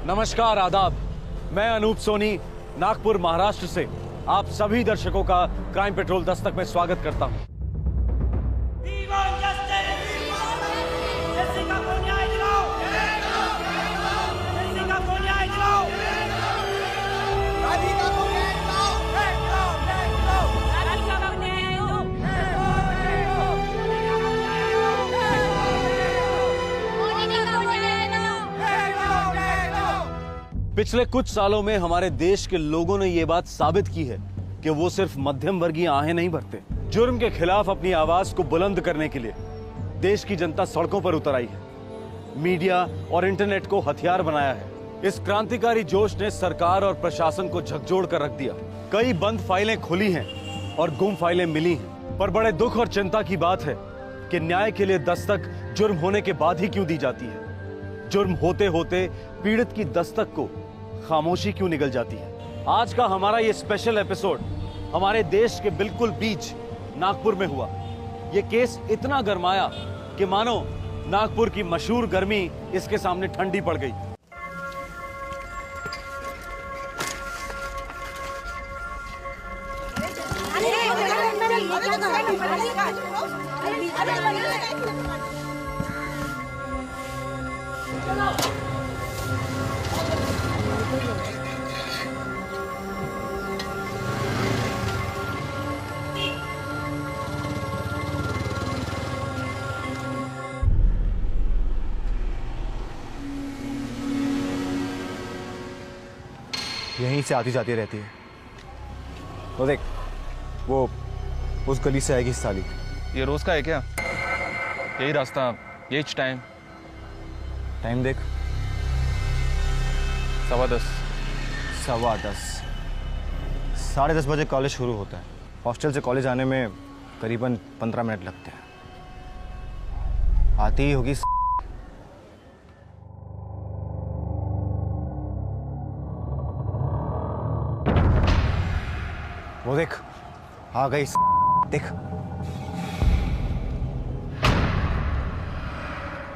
नमस्कार, आदाब। मैं अनूप सोनी, नागपुर, महाराष्ट्र से आप सभी दर्शकों का क्राइम पेट्रोल दस्तक में स्वागत करता हूं। पिछले कुछ सालों में हमारे देश के लोगों ने यह बात साबित की है कि वो सिर्फ मध्यम वर्गीय आहें नहीं भरते। जुर्म के खिलाफ अपनी आवाज को बुलंद करने के लिए देश की जनता सड़कों पर उतर आई है। मीडिया और इंटरनेट को हथियार बनाया है। इस क्रांतिकारी जोश ने सरकार और प्रशासन को झकझोर कर रख दिया। कई बंद फाइलें खुली हैं और गुम फाइलें मिली हैं। पर बड़े दुख और चिंता की बात है कि न्याय के लिए दस्तक जुर्म होने के बाद ही क्यों दी जाती है। जुर्म होते होते पीड़ित की दस्तक को खामोशी क्यों निगल जाती है। आज का हमारा ये स्पेशल एपिसोड हमारे देश के बिल्कुल बीच नागपुर में हुआ। ये केस इतना गरमाया कि मानो नागपुर की मशहूर गर्मी इसके सामने ठंडी पड़ गई। यहीं से आती जाती रहती है। तो देख, वो उस गली से आएगी साली। ये रोज का है क्या? यही रास्ता, यही टाइम। टाइम देख, 10:15। 10:15। 10:30 बजे कॉलेज शुरू होता है। हॉस्टल से कॉलेज आने में करीबन 15 मिनट लगते हैं। आती ही होगी। वो देख, आ गई। देख,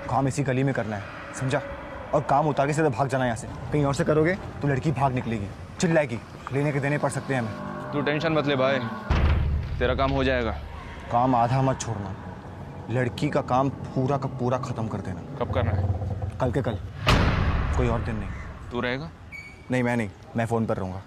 काम इसी गली में करना है, समझा? और काम उतार के सीधा भाग जाना यहाँ से। कहीं और से करोगे तो लड़की भाग निकलेगी, चिल्लाएगी, लेने के देने पड़ सकते हैं हमें। तू टेंशन मत ले भाई, तेरा काम हो जाएगा। काम आधा मत छोड़ना। लड़की का काम पूरा का पूरा खत्म कर देना। कब करना है? कल के कल, कोई और दिन नहीं। तू रहेगा? नहीं, मैं नहीं, मैं फ़ोन पर रहूँगा।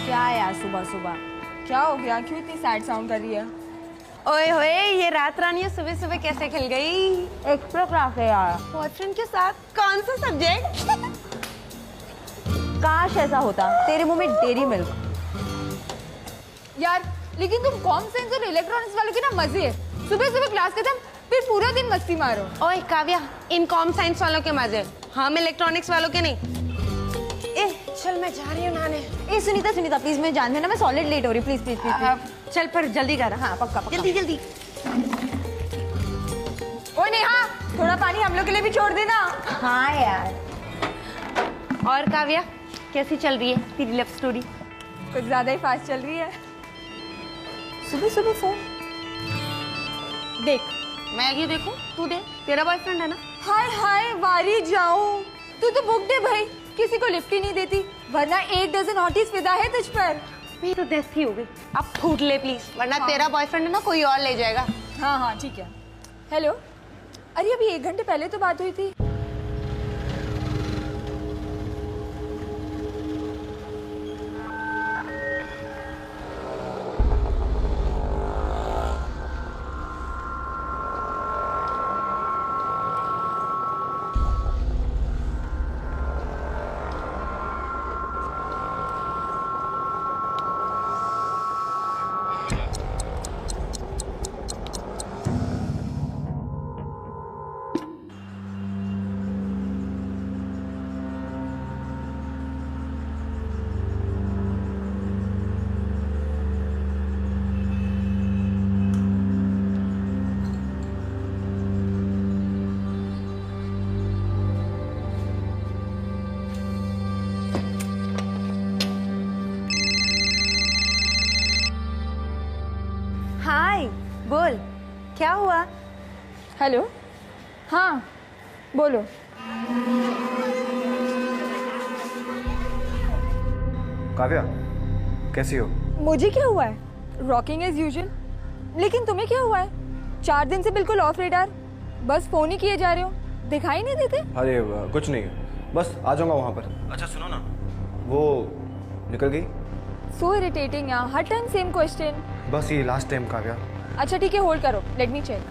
क्या यार, सुबह सुबह क्या हो गया? क्यों इतनी सैड साउंड कर रही है? ओए होए, ये रात रानी सुबह सुबह कैसे खिल गई? एक्स्ट्रा क्लास है यार। बॉयफ्रेंड के साथ? कौन सा सब्जेक्ट? काश ऐसा होता, तेरे मुंह में डेरी मिल्क। यार लेकिन तुम कॉम साइंस और इलेक्ट्रॉनिक्स वालों के ना मजे है। सुबह सुबह क्लास खत्म, फिर पूरा दिन मस्ती मारो। ओए काव्या, इन कॉम साइंस वालों के मजे, हम इलेक्ट्रॉनिक्स वालों के नहीं। चल मैं जा रही हूँ नहाने। ए सुनीता प्लीज, मैं जान देना, मैं सॉलिड लेट हो रही। प्लीज प्लीज प्लीज चल पर जल्दी कर। हाँ पक्का पक्का। जल्दी जल्दी। ओए नेहा, थोड़ा पानी हम लोग के लिए भी छोड़ देना। हाँ यार। और काव्या, कैसी चल रही है तेरी लव स्टोरी? कुछ ज्यादा ही फास्ट चल रही है। सुबह सुबह फोन देख। मैं ये देखूं? तू दे, तेरा बॉयफ्रेंड है ना? हाय हाय, वारी जाऊं। तू तो बुक दे भाई, किसी को लिफ्ट ही नहीं देती, वरना 1 डज़न हॉटीज फिदा है तुझ पर। मेरी तो डेथ ही हो गई। अब फूट ले प्लीज, वरना तेरा बॉयफ्रेंड है ना, कोई और ले जाएगा। हाँ हाँ ठीक है। हेलो, अरे अभी 1 घंटे पहले तो बात हुई थी। बोल, क्या हुआ? हेलो, हाँ बोलो। काव्या, कैसी हो? मुझे क्या हुआ है? Rocking as usual. लेकिन तुम्हें क्या हुआ है? 4 दिन से बिल्कुल ऑफ रेडार, बस फोन ही किए जा रहे हो, दिखाई नहीं देते। अरे कुछ नहीं, बस आ जाऊंगा वहाँ पर। अच्छा सुनो ना, वो निकल गई? सो इरिटेटिंग यार, हर टाइम सेम क्वेश्चन। बस ये लास्ट टाइम काव्या। अच्छा ठीक है, होल्ड करो, लेट मी चेक।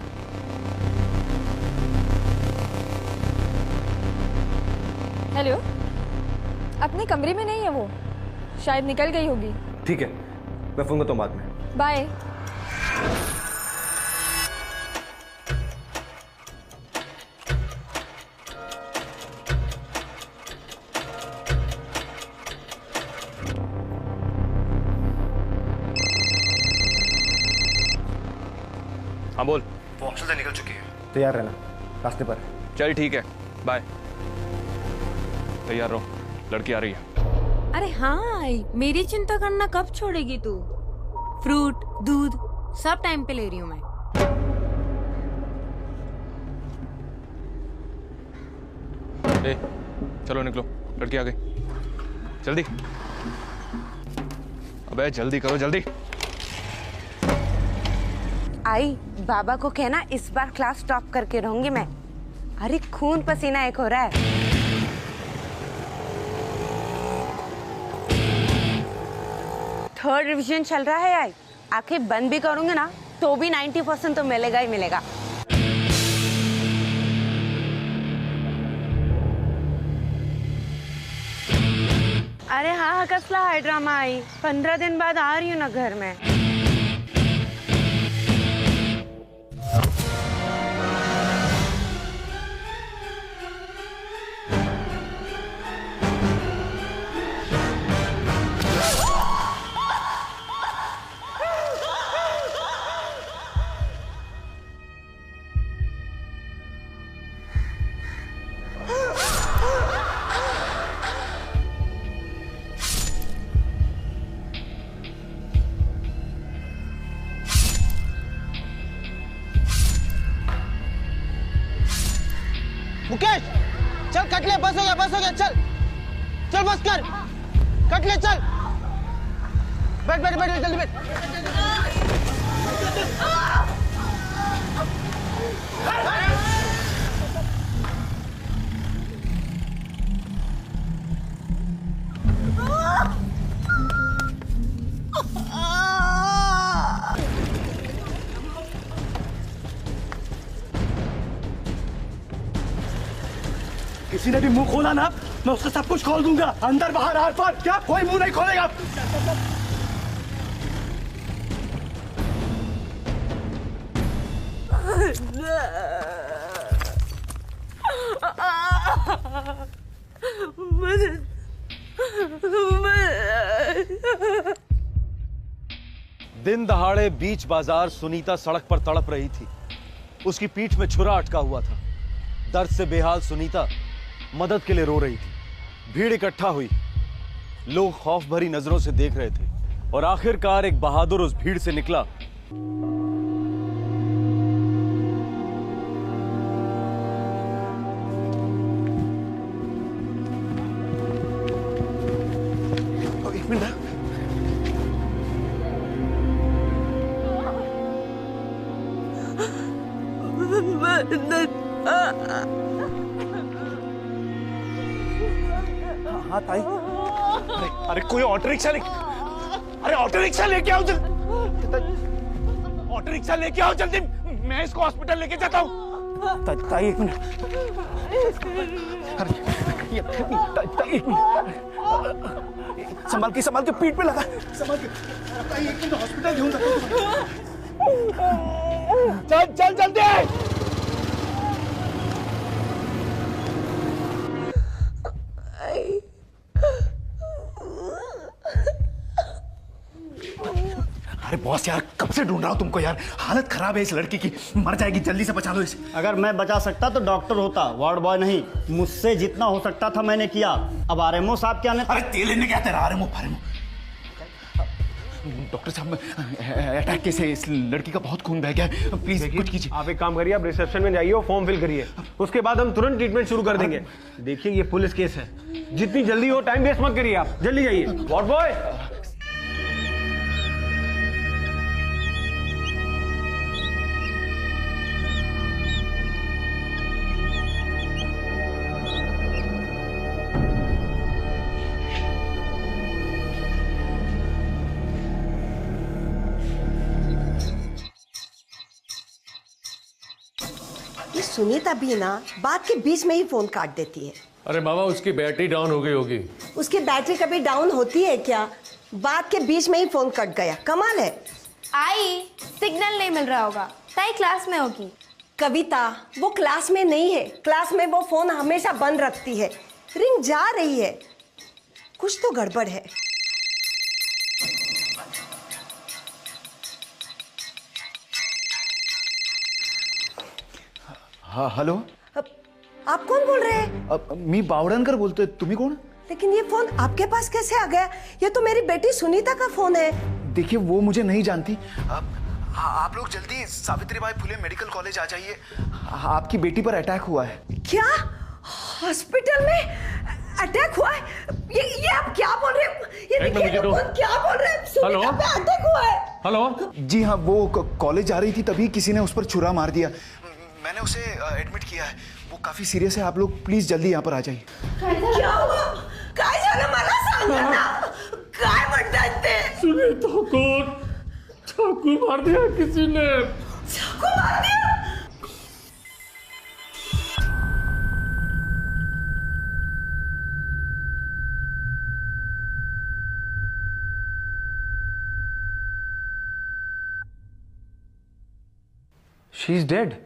हेलो, अपने कमरे में नहीं है वो, शायद निकल गई होगी। ठीक है, मैं फोन करता हूँ बाद में। बाय। हाँ बोल। वो हॉस्टल से निकल चुकी है, तैयार रहना, रास्ते पर। चल ठीक है, बाय। तैयार रहो, लड़की आ रही है। अरे हाँ, मेरी चिंता करना कब छोड़ेगी तू? फ्रूट, दूध सब टाइम पे ले रही हूँ मैं। ए, चलो निकलो, लड़की आ गई। जल्दी, अबे जल्दी करो, जल्दी। आई, बाबा को कहना इस बार क्लास टॉप करके रहूंगी मैं। अरे खून पसीना एक हो रहा है। थर्ड रिवीजन चल रहा है आई, आंखें बंद भी करूंगी ना तो भी 90% तो मिलेगा ही मिलेगा। अरे हाँ, कसला है ड्रामा आई, 15 दिन बाद आ रही हूँ ना घर में। मुकेश, चल कट ले, बस हो गया, चल चल बस कर, कट ले, चल बैठ बैठ बैठ जल्दी बैठ। किसी ने भी मुंह खोला ना, मैं उसका सब कुछ खोल दूंगा, अंदर बाहर आर पार, क्या कोई मुंह नहीं खोलेगा। दिन दहाड़े बीच बाजार सुनीता सड़क पर तड़प रही थी। उसकी पीठ में छुरा अटका हुआ था। दर्द से बेहाल सुनीता मदद के लिए रो रही थी। भीड़ इकट्ठा हुई, लोग खौफ भरी नजरों से देख रहे थे और आखिरकार एक बहादुर उस भीड़ से निकला। एक मिनट, हाँ ताई। अरे कोई ऑटो रिक्शा लेके आओ जल्दी। ऑटो रिक्शा लेके आओ जल्दी, मैं इसको हॉस्पिटल लेके जाता हूँ। ताई एक मिनट, ताई एक मिनट, संभाल के पीठ पे लगा, संभाल के। ताई एक मिनट, हॉस्पिटल घेऊन जातो। चल जल्दी। अरे बॉस यार, कब से ढूंढ रहा हूं तुमको यार, हालत खराब है इस लड़की की, मर जाएगी, जल्दी से बचा लो इसे। अगर मैं बचा सकता तो डॉक्टर होता, वार्ड बॉय नहीं। मुझसे जितना हो सकता था मैंने किया। अब आरएमओ साहब क्या ने... अरे तेल लेने क्या तेरा आरएमओ फारएमओ। डॉक्टर साहब अटैक केस है, इस लड़की का बहुत खून बह गया है, प्लीज कुछ कीजिए। आप एक काम करिए, आप रिसेप्शन में जाइए और फॉर्म फिल करिए, उसके बाद हम तुरंत ट्रीटमेंट शुरू कर देंगे। देखिए ये पुलिस केस है, जितनी जल्दी हो, टाइम वेस्ट मत करिए, आप जल्दी जाइए। वार्ड बॉय, सुनीता भी ना बात के बीच में ही फोन काट देती है। अरे बाबा उसकी बैटरी डाउन हो गई होगी। उसकी बैटरी कभी डाउन होती है क्या? बात के बीच में ही फोन कट गया, कमाल है। आई सिग्नल नहीं मिल रहा होगा, ताई क्लास में होगी। कविता वो क्लास में नहीं है, क्लास में वो फोन हमेशा बंद रखती है। रिंग जा रही है, कुछ तो गड़बड़ है। हाँ हेलो, आप कौन बोल रहे हैं? मी बावड़नकर बोलते, तुम्ही कोण? लेकिन ये फोन आपके पास कैसे आ गया? ये तो मेरी बेटी सुनीता का फोन है। देखिए वो मुझे नहीं जानती। आप लोग जल्दी सावित्रीबाई फुले मेडिकल कॉलेज आ जाइए, आपकी बेटी पर अटैक हुआ है। क्या हॉस्पिटल में अटैक हुआ है? ये आप क्या बोल रहे हो? ये देखिए क्या बोल रहे हैं? सुनीता पे अटैक हुआ है। हेलो जी हाँ, वो कॉलेज जा रही थी तभी किसी ने उस पर छुरा मार दिया, मैंने उसे एडमिट किया है, वो काफी सीरियस है। आप लोग प्लीज जल्दी यहाँ पर आ जाइए। क्या हुआ? काय झालं मला सांगा ना, काय म्हणतात ते? सुनीता को चाकू मार दिया किसी ने। चाकू मार दिया? She is dead.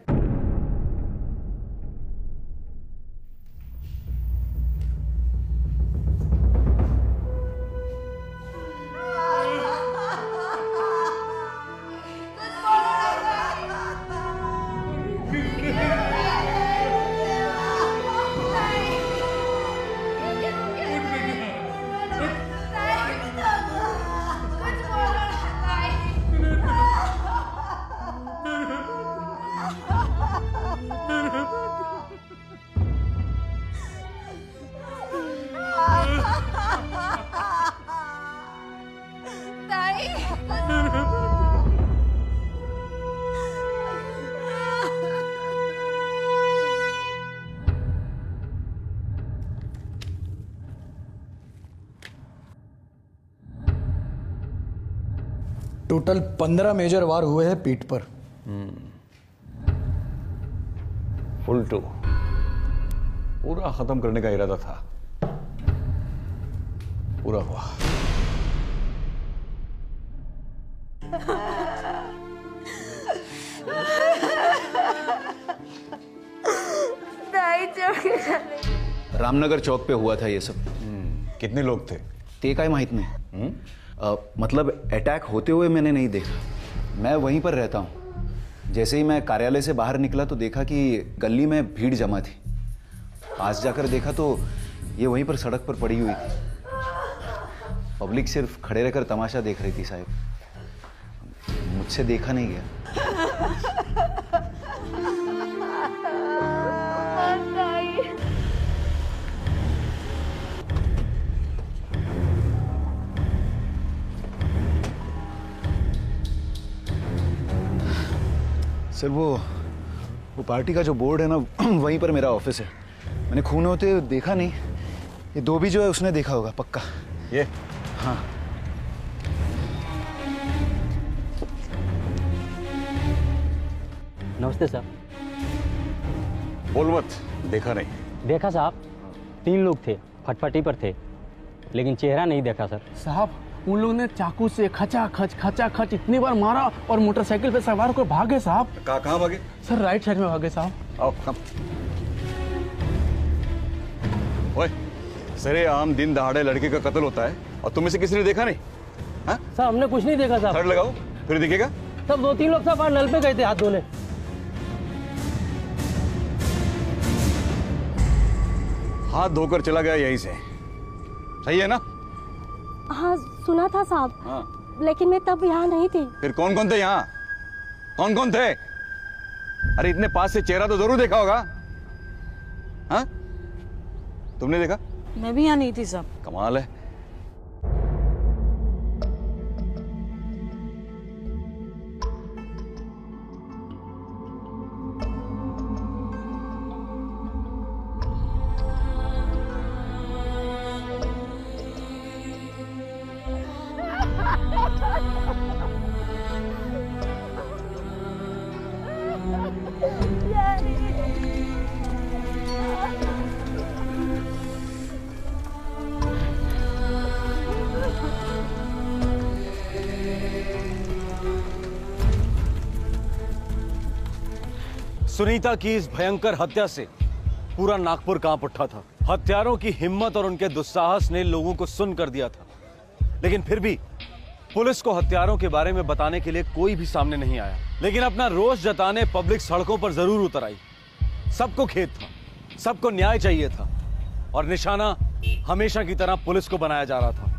Total 15 major वार हुए हैं पीठ पर। फुल टू पूरा खत्म करने का इरादा था, पूरा हुआ। रामनगर चौक पे हुआ था ये सब। कितने लोग थे? ते काय माहित नहीं। मतलब अटैक होते हुए मैंने नहीं देखा, मैं वहीं पर रहता हूँ। जैसे ही मैं कार्यालय से बाहर निकला तो देखा कि गली में भीड़ जमा थी। पास जाकर देखा तो ये वहीं पर सड़क पर पड़ी हुई थी। पब्लिक सिर्फ खड़े रहकर तमाशा देख रही थी साहब, मुझसे देखा नहीं गया। सर वो पार्टी का जो बोर्ड है ना, वहीं पर मेरा ऑफिस है। मैंने खून होते देखा नहीं, ये दो भी जो है उसने देखा होगा पक्का। ये हाँ। नमस्ते सर। बोल मत, देखा नहीं। देखा साहब, 3 लोग थे, फटफटी पर थे, लेकिन चेहरा नहीं देखा सर। साहब उन लोगों ने चाकू से खचा खच इतनी बार मारा और मोटरसाइकिल पे सवार होकर भागे साहब। कहाँ भागे? सर राइट साइड में भागे साहब। आओ कम। ओए, सरेआम दिन दहाड़े लड़के का कत्ल होता है और तुम इसे किसी ने देखा नहीं? हाँ? सर हमने कुछ नहीं देखा साहब। थर्ड लगाओ फिर दिखेगा। सब 2-3 लोग साहब नल पे गए थे हाथ धोने। हाथ धोकर चला गया यहीं से, सही है ना? हाँ सुना था साहब। हाँ। लेकिन मैं तब यहाँ नहीं थी। फिर कौन कौन थे यहाँ? कौन कौन थे? अरे इतने पास से चेहरा तो जरूर देखा होगा। हाँ, तुमने देखा? मैं भी यहाँ नहीं थी साहब। कमाल है। सुनीता की इस भयंकर हत्या से पूरा नागपुर कांप उठा था। हत्यारों की हिम्मत और उनके दुस्साहस ने लोगों को सुन कर दिया था, लेकिन फिर भी पुलिस को हत्यारों के बारे में बताने के लिए कोई भी सामने नहीं आया। लेकिन अपना रोष जताने पब्लिक सड़कों पर जरूर उतर आई। सबको खेद था, सबको न्याय चाहिए था और निशाना हमेशा की तरह पुलिस को बनाया जा रहा था।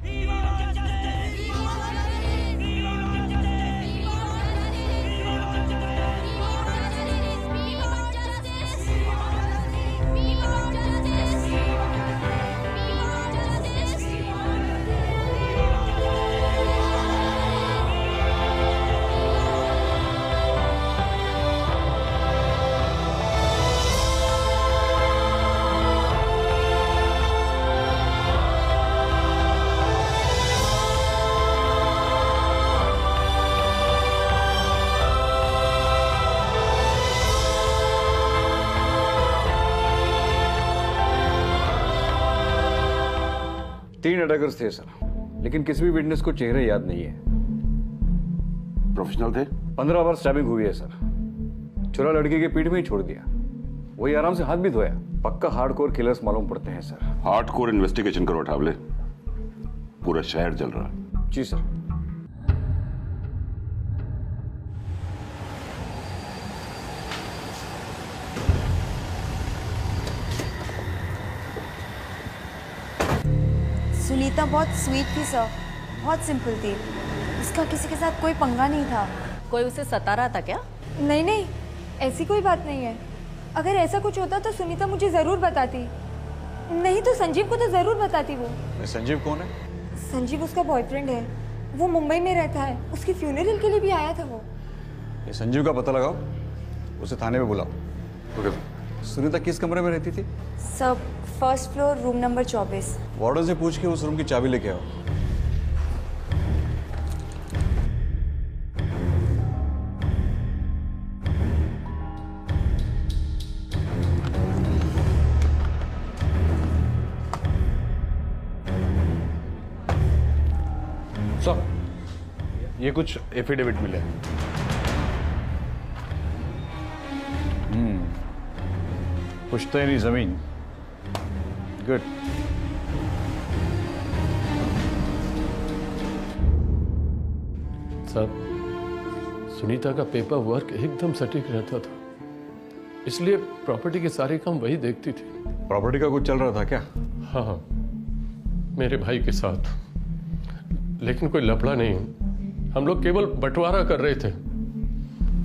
तीन अटैकर्स थे सर, लेकिन किसी भी विटनेस को चेहरे याद नहीं है। प्रोफेशनल थे। 15 बार स्टैबिंग हुई है सर। चुरा लड़की के पीठ में ही छोड़ दिया, वही आराम से हाथ भी धोया। पक्का हार्डकोर किलर्स मालूम पड़ते हैं सर। हार्डकोर इन्वेस्टिगेशन करो ठावले, पूरा शहर जल रहा है। जी सर। सुनीता बहुत स्वीट थी सर, बहुत सिंपल थी। उसका किसी के साथ कोई पंगा नहीं था। कोई उसे सता रहा था क्या? नहीं नहीं, ऐसी कोई बात नहीं है। अगर ऐसा कुछ होता तो सुनीता मुझे ज़रूर बताती, नहीं तो संजीव को तो ज़रूर बताती वो। संजीव कौन है? संजीव उसका बॉयफ्रेंड है, वो मुंबई में रहता है। उसकी फ्यूनरल के लिए भी आया था वो। ये संजीव का पता लगाओ, उसे थाने में बुलाओ। ओके। सुनीता किस कमरे में रहती थी? सब first floor, room number 24। Warden से पूछ के उस रूम की चाबी लेके आओ। सर, ये कुछ एफिडेविट मिले। पुश्तैनी जमीन। गुड। साहब, सुनीता का पेपर वर्क एकदम सटीक रहता था, इसलिए प्रॉपर्टी के सारे काम वही देखती थी। प्रॉपर्टी का कुछ चल रहा था क्या? हाँ, मेरे भाई के साथ, लेकिन कोई लफड़ा नहीं। हम लोग केवल बंटवारा कर रहे थे।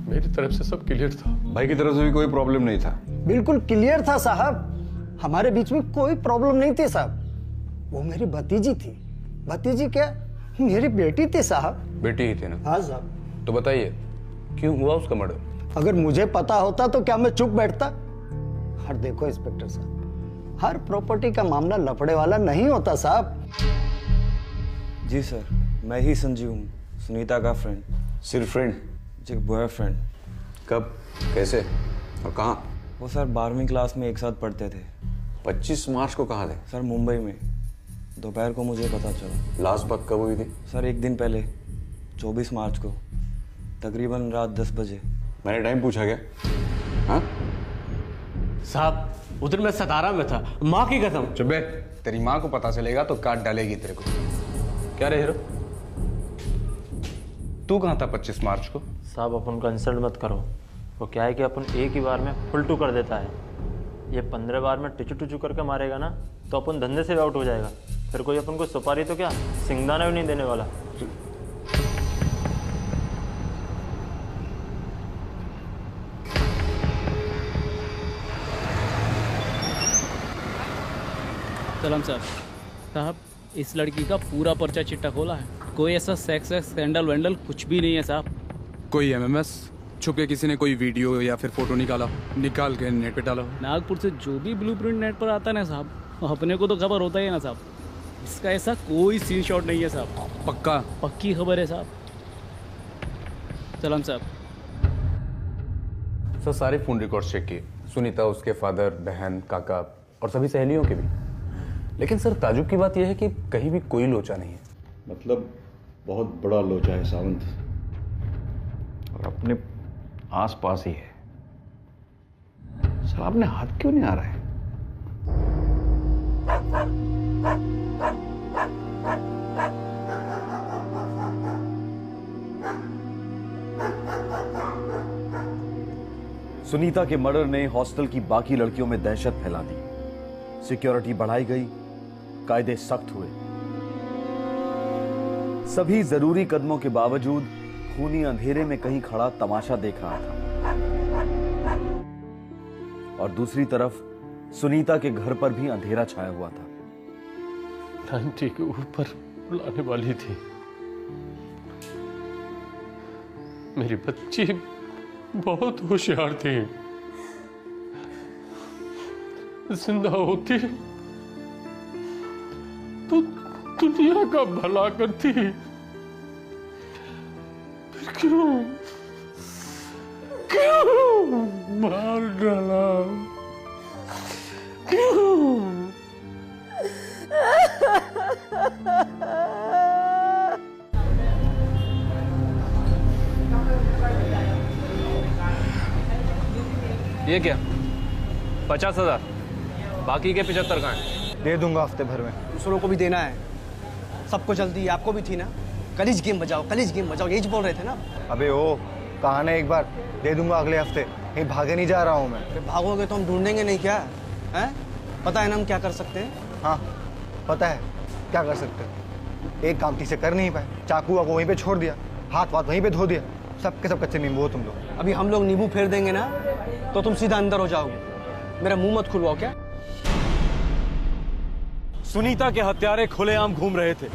मेरी तरफ से सब क्लियर था। भाई की तरफ से भी कोई प्रॉब्लम नहीं था? बिल्कुल क्लियर था साहब, हमारे बीच में कोई प्रॉब्लम नहीं थी साहब। वो मेरी भतीजी थी। भतीजी क्या, मेरी बेटी थी साहब। बेटी ही थी ना? हाँ साहब। तो बताइए, क्यों हुआ उसका मर्डर? अगर मुझे पता होता तो क्या मैं चुप बैठता? और देखो इंस्पेक्टर साहब, हर प्रॉपर्टी का मामला लफड़े वाला नहीं होता साहब। जी सर, मैं ही संजीव हूँ, सुनीता का फ्रेंड। सिर्फ फ्रेंड? जी, बॉयफ्रेंड। कब, कैसे और कहाँ? वो सर 12वीं क्लास में एक साथ पढ़ते थे। 25 मार्च को कहाँ थे? सर मुंबई में। दोपहर को मुझे पता चला। लास्ट बात कब हुई थी? सर एक दिन पहले, 24 मार्च को, तकरीबन रात 10 बजे। मैंने टाइम पूछा क्या? हाँ साहब, उधर मैं सतारा में था, माँ की कसम। चुप बे, तेरी माँ को पता चलेगा तो काट डालेगी तेरे को। क्या रे हीरो, तू कहाँ था 25 मार्च को? साहब अपन को इंसल्ट मत करो। वो क्या है कि अपन एक ही बार में फुल टू कर देता है। ये 15 बार में टिचू टिचू करके मारेगा ना तो अपन धंधे से भी आउट हो जाएगा। फिर कोई अपन को सुपारी तो क्या सिंगदाना भी नहीं देने वाला। सलाम साहब, इस लड़की का पूरा पर्चा चिट्टा खोला है। कोई ऐसा सेक्स स्कैंडल वैंडल कुछ भी नहीं है साहब। कोई एमएमएस छुप के किसी ने कोई वीडियो या फिर फोटो निकाल के नेट पे डाला? नागपुर से जो भी ब्लूप्रिंट नेट पर आता है ना साहब, अपने को तो खबर होता ही है ना साहब। इसका ऐसा कोई सीन शॉट नहीं है साहब। पक्का? पक्की खबर है साहब। सलाम साहब। सर सारे फोन रिकॉर्ड चेक किए, सुनीता, उसके फादर, बहन, काका और सभी सहेलियों के भी। लेकिन सर ताजुब की बात यह है कि कहीं भी कोई लोचा नहीं है। मतलब बहुत बड़ा लोचा है सावंत, और अपने आसपास ही है। सर आपने हाथ क्यों नहीं आ रहा है? सुनीता के मर्डर ने हॉस्टल की बाकी लड़कियों में दहशत फैला दी। सिक्योरिटी बढ़ाई गई, कायदे सख्त हुए। सभी जरूरी कदमों के बावजूद खूनी अंधेरे में कहीं खड़ा तमाशा देख रहा था, और दूसरी तरफ सुनीता के घर पर भी अंधेरा छाया हुआ था। 90 के ऊपर बुलाने वाली थी। मेरी बच्ची बहुत होशियार थी, जिंदा होती तो दुनिया का भला करती। फिर क्यों मार डाला? क्यों? ये क्या? 50,000, बाकी के 75 कहाँ हैं? दे दूंगा हफ्ते भर में। दूसरों को भी देना है, सबको जल्दी है, आपको भी थी ना। कलीज गेम बजाओ, कलीज गेम बजाओ, यही बोल रहे थे ना। अबे ओ कहा ना एक बार, दे दूंगा अगले हफ्ते। कहीं भागे नहीं जा रहा हूँ मैं। भागोगे तो हम ढूंढेंगे नहीं क्या? हैं? पता है ना हम क्या कर सकते हैं? हाँ पता है क्या कर सकते हैं। एक काम ठीक से कर नहीं पाए, चाकू वाकू वहीं पे छोड़ दिया, हाथ वाथ वहीं पे धो दिया। सबके सब कच्चे नींबू हो तुम लोग। अभी हम लोग नींबू फेर देंगे ना तो तुम सीधा अंदर हो जाओगे। मेरा मुंह मत खुलवाओ क्या? सुनीता के हत्यारे खुलेआम घूम रहे थे।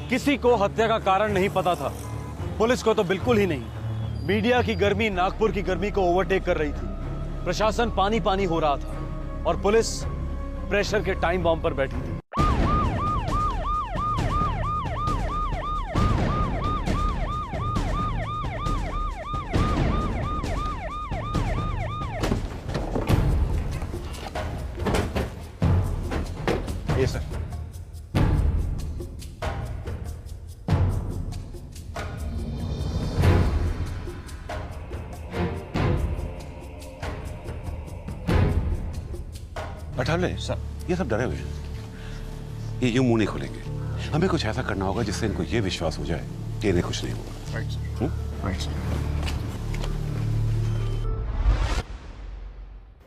किसी को हत्या का कारण नहीं पता था, पुलिस को तो बिल्कुल ही नहीं। मीडिया की गर्मी नागपुर की गर्मी को ओवरटेक कर रही थी। प्रशासन पानी पानी हो रहा था और पुलिस प्रेशर के टाइम बॉम्ब पर बैठी थी। ये सर। अठावले सर, ये सब डरे हुए हैं। ये यूं मुंह नहीं खोलेंगे। हमें कुछ ऐसा करना होगा जिससे इनको ये विश्वास हो जाए कि इन्हें कुछ नहीं होगा। Right sir, right sir.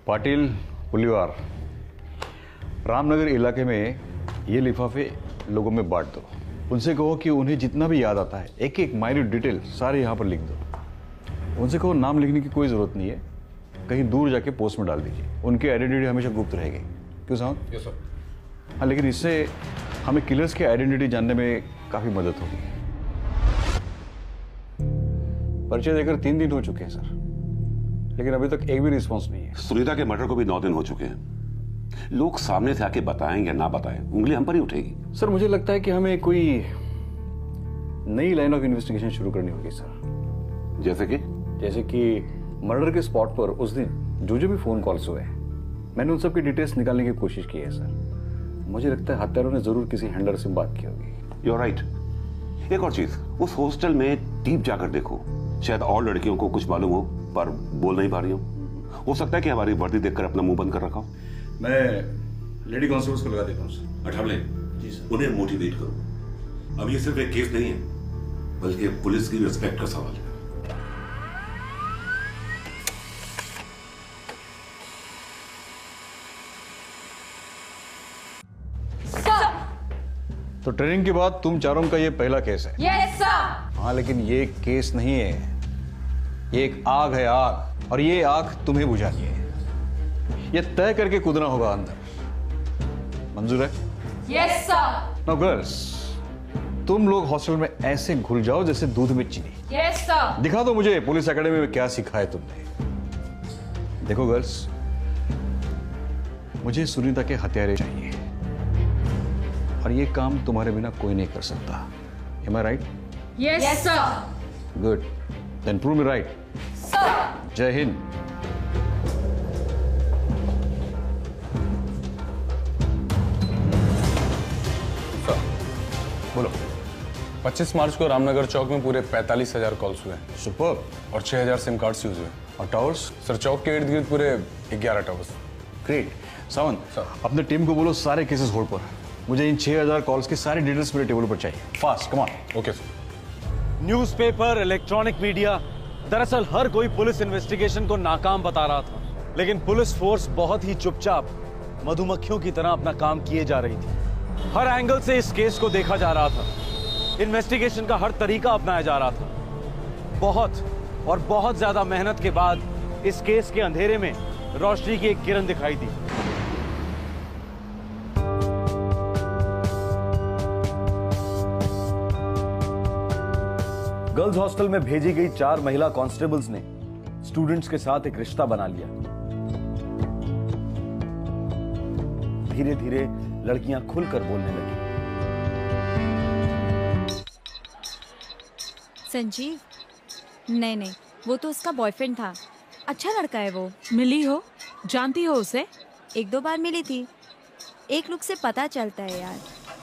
Patil Puliwar, Ramnagar इलाके में ये लिफाफे लोगों में बांट दो। उनसे कहो कि उन्हें जितना भी याद आता है एक एक माइन्यूट डिटेल सारे यहाँ पर लिख दो। उनसे कहो नाम लिखने की कोई ज़रूरत नहीं है, कहीं दूर जाके पोस्ट में डाल दीजिए। उनकी आइडेंटिटी हमेशा गुप्त रहेगी। क्यों साहब? Yes sir. हाँ, लेकिन इससे हमें किलर्स की आइडेंटिटी जानने में काफ़ी मदद होगी। परिचय देकर 3 दिन हो चुके हैं सर, लेकिन अभी तक एक भी रिस्पॉन्स नहीं है। सुनीता के मर्डर को भी 9 दिन हो चुके हैं। लोग सामने से आके बताएं या ना बताएं, उंगली हम पर ही उठेगी। सर मुझे लगता है कि हमें कोई नई लाइन ऑफ इन्वेस्टिगेशन शुरू करनी होगी सर। जैसे कि मर्डर के स्पॉट पर उस दिन जो भी फोन कॉल्स हुए, मैंने उन सब की डिटेल्स निकालने की कोशिश की है सर। मुझे लगता है हत्यारों ने जरूर किसी हैंडलर से बात की होगी। You are right. एक और चीज, उस हॉस्टल में डीप जाकर देखो, शायद और लड़कियों को कुछ मालूम हो पर बोल नहीं पा रही हो सकता है कि हमारी वर्दी देखकर अपना मुंह बंद कर रखा हो। मैं लेडी कांस्टेबल्स को लगा देता हूँ सर। अठावले जी सर, उन्हें मोटिवेट करो। अब ये सिर्फ एक केस नहीं है, बल्कि पुलिस की रिस्पेक्ट का सवाल है। तो ट्रेनिंग के बाद तुम चारों का ये पहला केस है। Yes sir. हाँ, लेकिन ये केस नहीं है, ये एक आग है, आग। और ये आग तुम्हें बुझानी है। ये तय करके कूदना होगा अंदर। मंजूर है? Yes sir. नाउ गर्ल्स, तुम लोग हॉस्टल में ऐसे घुल जाओ जैसे दूध में चीनी। Yes sir. दिखा दो मुझे पुलिस एकेडमी में क्या सीखा है तुमने। देखो गर्ल्स, मुझे सुनीता के हथियारे चाहिए और ये काम तुम्हारे बिना कोई नहीं कर सकता। Am I right? Yes sir. Good. Then prove me right. Sir. जय हिंद। बोलो। 25 मार्च को रामनगर चौक में पूरे 45,000 कॉल्स हुए हैं। सुपर। और 6,000 सिम कार्ड्स यूज हुए। और टावर्स? सर चौक के इर्द गिर्द पूरे 11 टावर्स। ग्रेट। सावंत, अपने टीम को बोलो सारे केसेस होल्ड पर। मुझे इन 6,000 कॉल्स की सारी डिटेल्स मेरे टेबल पर चाहिए। Fast, come on. Okay sir. Newspaper, electronic media, दरअसल हर कोई पुलिस इन्वेस्टिगेशन को नाकाम बता रहा था, लेकिन पुलिस फोर्स बहुत ही चुपचाप मधुमक्खियों की तरह अपना काम किए जा रही थी। हर एंगल से इस केस को देखा जा रहा था, इन्वेस्टिगेशन का हर तरीका अपनाया जा रहा था। बहुत और बहुत ज्यादा मेहनत के बाद इस केस के अंधेरे में रोशनी की एक किरण दिखाई दी। गर्ल्स हॉस्टल में भेजी गई 4 महिला कांस्टेबल्स ने स्टूडेंट्स के साथ एक रिश्ता बना लिया। धीरे धीरे लड़कियां खुलकर बोलने लगी। संजीव, नहीं, वो तो उसका बॉयफ्रेंड था। अच्छा लड़का है वो। मिली हो? जानती हो उसे? 1-2 बार मिली थी। एक लुक से पता चलता है यार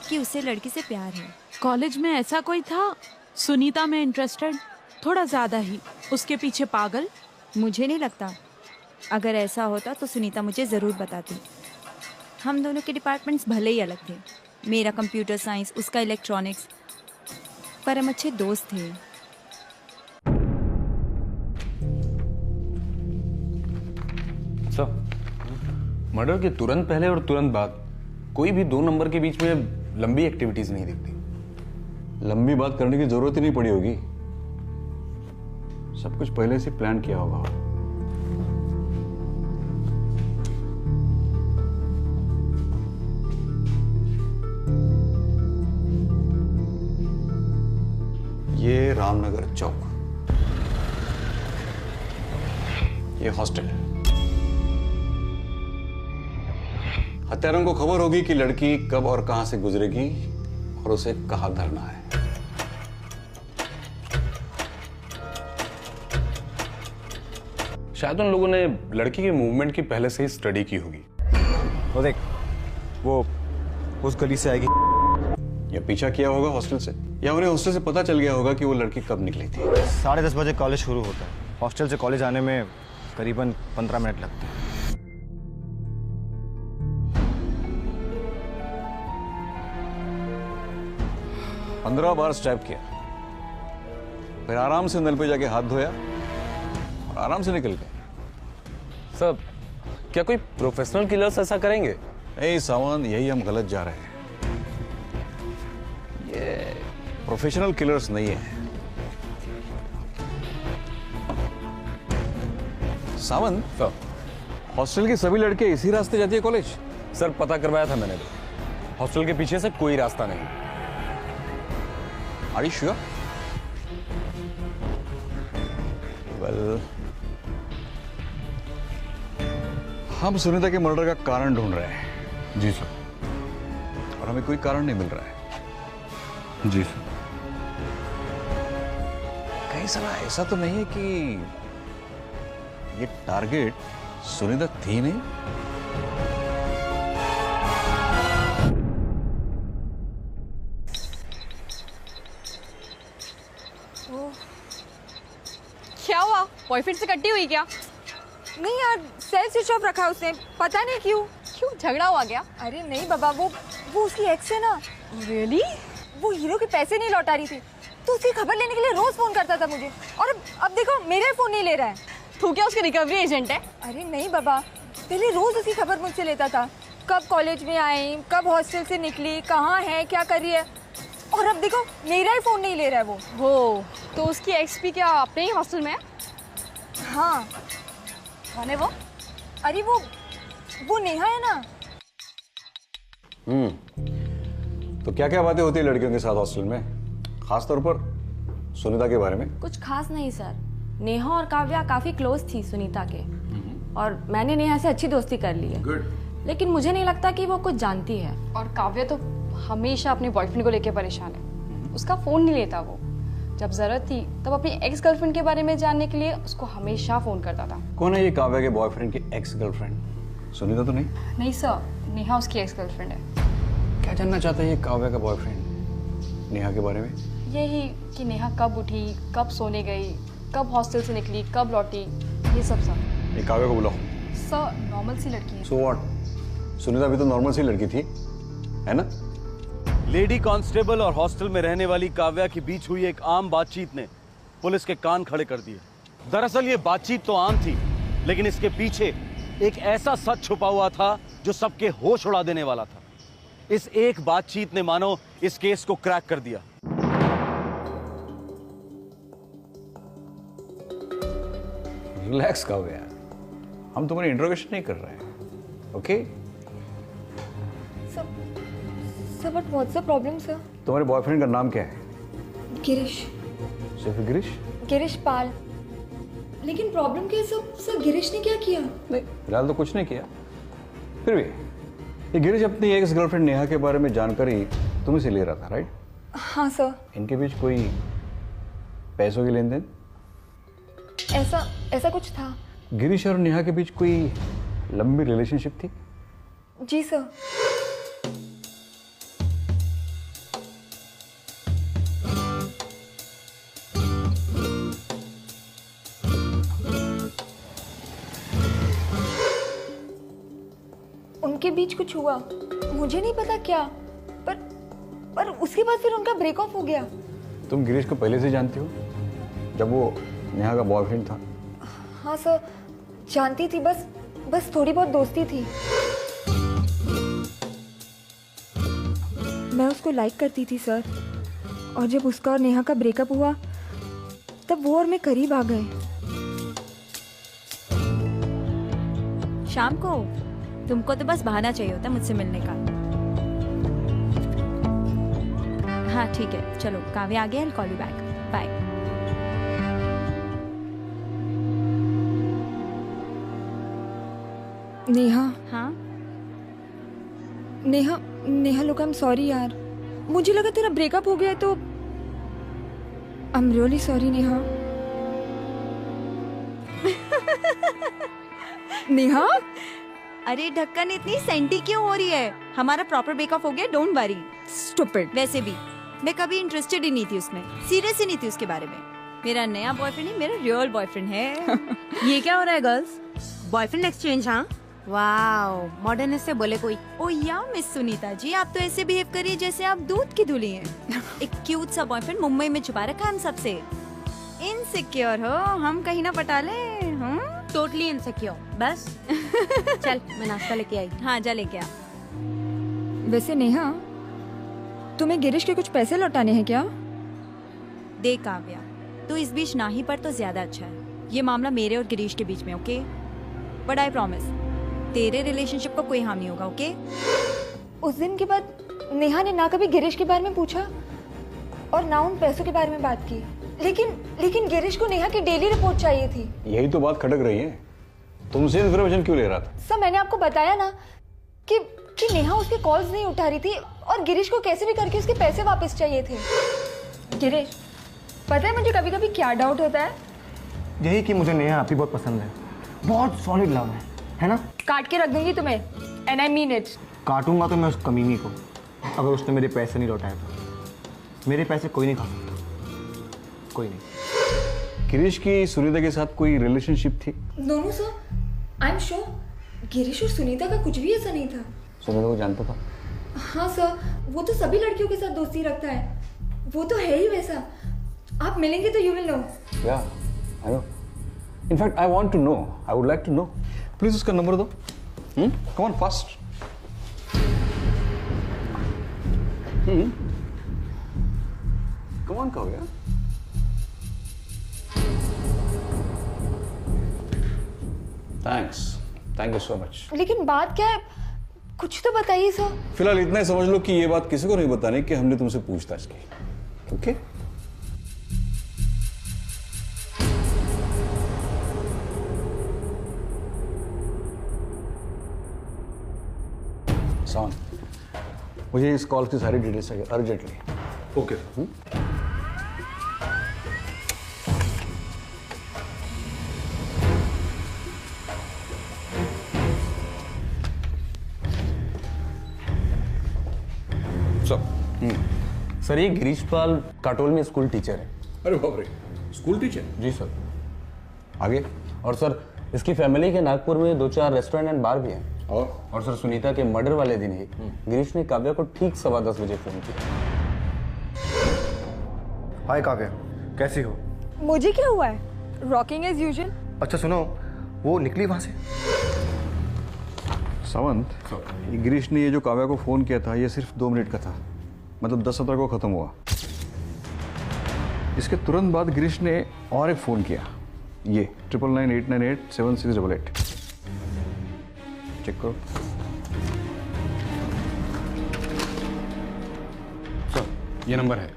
कि उसे लड़की से प्यार है। कॉलेज में ऐसा कोई था सुनीता में इंटरेस्टेड? थोड़ा ज्यादा ही। उसके पीछे पागल? मुझे नहीं लगता। अगर ऐसा होता तो सुनीता मुझे ज़रूर बताती। हम दोनों के डिपार्टमेंट्स भले ही अलग थे, मेरा कंप्यूटर साइंस, उसका इलेक्ट्रॉनिक्स, पर हम अच्छे दोस्त थे। मर्डर के तुरंत पहले और तुरंत बाद कोई भी 2 नंबर के बीच में लंबी एक्टिविटीज नहीं दिखती। लंबी बात करने की जरूरत ही नहीं पड़ी होगी, सब कुछ पहले से प्लान किया होगा। ये रामनगर चौक, ये हॉस्टल। हत्यारों को खबर होगी कि लड़की कब और कहां से गुजरेगी और उसे कहां धरना है। शायद उन लोगों ने लड़की के मूवमेंट की पहले से ही स्टडी की होगी। वो देख, वो उस गली से आएगी। या पीछा किया होगा हॉस्टल से, या उन्हें हॉस्टल से पता चल गया होगा कि वो लड़की कब निकली थी। 10:30 बजे कॉलेज शुरू होता है। हॉस्टल से कॉलेज आने में करीबन 15 मिनट लगते हैं। पंद्रह बार स्टैब किया, फिर आराम से नल पे जाके हाथ धोया और आराम से निकल गए। सर, क्या कोई प्रोफेशनल किलर्स ऐसा करेंगे? नहीं सावन, यही हम गलत जा रहे हैं। ये प्रोफेशनल किलर्स नहीं है सावन। सर, हॉस्टल के सभी लड़के इसी रास्ते जाती है कॉलेज? सर पता करवाया था मैंने, हॉस्टल के पीछे से कोई रास्ता नहीं। Are you sure? Well, हम सुनीता के मर्डर का कारण ढूंढ रहे हैं। जी सर। और हमें कोई कारण नहीं मिल रहा है। जी सर। कहीं साला ऐसा तो नहीं है कि ये टारगेट सुनीता थी नहीं? क्या हुआ? बॉयफ्रेंड से कट्टी हुई क्या? नहीं यार, सेल स्विच ऑफ रखा उसने, पता नहीं क्यों। क्यों, झगड़ा हुआ क्या? अरे नहीं बाबा, वो उसकी एक्स है ना। रियली? वो हीरो के पैसे नहीं लौटा रही थी, तो उसकी खबर लेने के लिए रोज फोन करता था मुझे, और अब देखो मेरा फोन नहीं ले रहा है। तू क्या उसकी रिकवरी एजेंट है? अरे नहीं बाबा, पहले रोज उसकी खबर मुझसे लेता था, कब कॉलेज में आई, कब हॉस्टल से निकली, कहाँ है, क्या कर रही है, और अब देखो मेरा ही फोन नहीं ले रहा है वो। तो उसकी एक्स भी क्या अपने ही हॉस्टल में है? हाँ। कौन है वो? अरे वो नेहा है ना। तो क्या क्या बातें होती है लड़कियों के साथ हॉस्टल में, खास तौर पर सुनीता के बारे में? कुछ खास नहीं सर, नेहा और काव्या काफी क्लोज थी सुनीता के, और मैंने नेहा से अच्छी दोस्ती कर ली है। गुड। लेकिन मुझे नहीं लगता कि वो कुछ जानती है। और काव्या तो हमेशा अपने बॉयफ्रेंड को लेकर परेशान है, उसका फोन नहीं लेता वो। जब जरूरत थी तब अपनी एक्स गर्लफ्रेंड के बारे में जानने के लिए उसको हमेशा फोन करता था। कौन है ये काव्या के बॉयफ्रेंड की एक्स गर्लफ्रेंड? सुनीता तो नहीं? नहीं सर, नेहा उसकी एक्स गर्लफ्रेंड है। क्या जानना चाहता है ये काव्या का बॉयफ्रेंड नेहा के बारे में? यही कि नेहा कब उठी, कब सोने गई, कब हॉस्टल से निकली, कब लौटी, ये सब सर। ये काव्या को बुलाओ। सर नॉर्मल सी लड़की है। So what? सुनीता भी तो नॉर्मल सी लड़की थी, है ना? लेडी कांस्टेबल और हॉस्टल में रहने वाली काव्या के बीच हुई एक आम बातचीत ने पुलिस के कान खड़े कर दिए। दरअसल ये बातचीत तो आम थी, लेकिन इसके पीछे एक ऐसा सच छुपा हुआ था जो सबके होश उड़ा देने वाला था। इस एक बातचीत ने मानो इस केस को क्रैक कर दिया। रिलैक्स काव्या, हम तुम्हारी इंट्रोगेशन नहीं कर रहे हैं, okay? Sir but what's the problem sir? तुम्हारे बॉयफ्रेंड का नाम क्या है? गिरीश। सिर्फ गिरीश? गिरीश पाल। लेकिन प्रॉब्लम क्या है सर? गिरीश ने क्या किया? नहीं, फिलहाल तो कुछ नहीं किया। फिर भी ये गिरीश अपनी एक्स गर्लफ्रेंड नेहा के बारे में जानकारी तुम्हें से ले रहा था, राइट? हाँ सर। इनके बीच कोई पैसों की लेन देन? ऐसा कुछ था। गिरीश और नेहा के बीच कोई लंबी रिलेशनशिप थी? जी सर। उनके बीच कुछ हुआ, मुझे नहीं पता क्या, पर उसके बाद फिर उनका ब्रेकअप हो गया। तुम गिरीश को पहले से जानती हो, जब वो नेहा का बॉयफ्रेंड था? हाँ सर, जानती थी, बस थोड़ी बहुत दोस्ती थी। मैं उसको लाइक करती थी सर, और जब उसका और नेहा का ब्रेकअप हुआ तब वो और मैं करीब आ गए। शाम को तुमको तो बस बहाना चाहिए होता मुझसे मिलने का। हाँ ठीक है, चलो काव्या आ गया, I'll call you back. Bye. Neha. हाँ नेहा लोग, आई एम सॉरी यार, मुझे लगा तेरा ब्रेकअप हो गया, तो I am really sorry Neha. Neha, अरे ढक्कन इतनी सेंटी क्यों हो रही है? हमारा प्रॉपर ब्रेकअप हो गया, डोंट वरी। स्टूपिड। वैसे भी मैं कभी इंटरेस्टेड ही नहीं थी उसमें, सीरियस ही नहीं थी उसके बारे में। मेरा नया बॉयफ्रेंड ही मेरा रियल बॉयफ्रेंड है। ये क्या हो रहा है गर्ल्स? Boyfriend exchange? हाँ वाओ, मॉडर्न से बोले कोई। ओ या मिस सुनीता जी, आप तो ऐसे बिहेव करिए जैसे आप दूध की धुली हैं। एक क्यूट सा बॉयफ्रेंड मुंबई में छुपा रखा हम सबसे। इनसिक्योर हो, हम कहीं ना पटा ले। Totally insecure. बस चल मैं नाश्ता लेके आई। हाँ जा लेके आ। वैसे नेहा, तुम्हें गिरीश के कुछ पैसे लौटाने हैं क्या? देख काव्या, तू इस बीच ना ही पर तो ज्यादा अच्छा है। ये मामला मेरे और गिरीश के बीच में, ओके? बट आई प्रॉमिस तेरे रिलेशनशिप को कोई हार्म नहीं होगा, ओके? उस दिन के बाद नेहा ने ना कभी गिरीश के बारे में पूछा और ना उन पैसों के बारे में बात की। लेकिन गिरीश को नेहा की डेली रिपोर्ट चाहिए थी। यही तो बात खटक रही है, तुमसे इन्फॉर्मेशन क्यों ले रहा था? सर मैंने आपको बताया ना कि नेहा उसके कॉल्स नहीं उठा रही थी, और गिरीश को कैसे भी करके उसके पैसे वापस चाहिए थे। गिरीश, पता है मुझे कभी कभी क्या डाउट होता है? यही कि मुझे नेहा आपकी बहुत पसंद है, बहुत सॉलिड लव है ना? काट के रख दूंगी तुम्हें, एंड आई मीन इट। काटूंगा तो मैं उस कमीनी को, अगर उसने मेरे पैसे नहीं लौटाए तो। मेरे पैसे कोई नहीं खा सकता, कोई नहीं। गिरीश की सुनीता के साथ कोई रिलेशनशिप थी? No sir, I am sure Girish और सुनीता का कुछ भी ऐसा नहीं था। सुनीता को जानता था? हाँ सर, वो तो सभी लड़कियों के साथ दोस्ती रखता है, वो तो है ही वैसा। आप मिलेंगे तो you will know. Yeah I know, in fact I want to know, I would like to know. Please उसका नंबर दो। Come on fast. Come on Kavya. Thanks, thank you so much. लेकिन बात क्या है, कुछ तो बताइए सर। फिलहाल इतना ही समझ लो कि ये बात किसी को नहीं बतानी कि हमने तुमसे पूछताछ की। ओके? सावन, मुझे इस कॉल की सारी डिटेल्स चाहिए अर्जेंटली। ओके। सर ये गिरीश पाल काटोल में स्कूल टीचर है। अरे बाप रे, स्कूल टीचर? जी सर। आगे? और सर इसकी फैमिली के नागपुर में 2-4 रेस्टोरेंट एंड बार भी हैं। और सर सुनीता के मर्डर वाले दिन ही गिरीश ने काव्या को ठीक 10:15 बजे फोन किया। हाय काव्या, कैसी हो? मुझे क्या हुआ है? Rocking as usual. अच्छा सुनो, वो निकली वहां से? सावंत, ये गिरीश ने ये जो काव्या को फोन किया था ये सिर्फ 2 मिनट का था, मतलब 10:17 को खत्म हुआ। इसके तुरंत बाद गिरीश ने और एक फोन किया, ये 9998987688। चेक करो। सर ये नंबर है।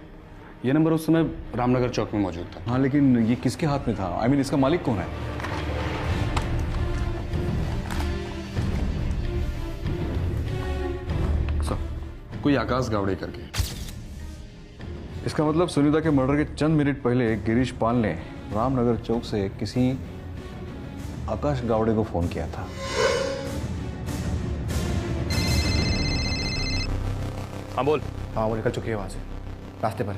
ये नंबर उस समय रामनगर चौक में मौजूद था। हाँ, लेकिन ये किसके हाथ में था? आई मीन इसका मालिक कौन है? कोई आकाश गावड़े करके। इसका मतलब सुनीता के मर्डर के चंद मिनट पहले गिरीश पाल ने रामनगर चौक से किसी आकाश गावड़े को फोन किया था। हाँ बोल। हाँ वो निकल चुकी है वहां से, रास्ते पर।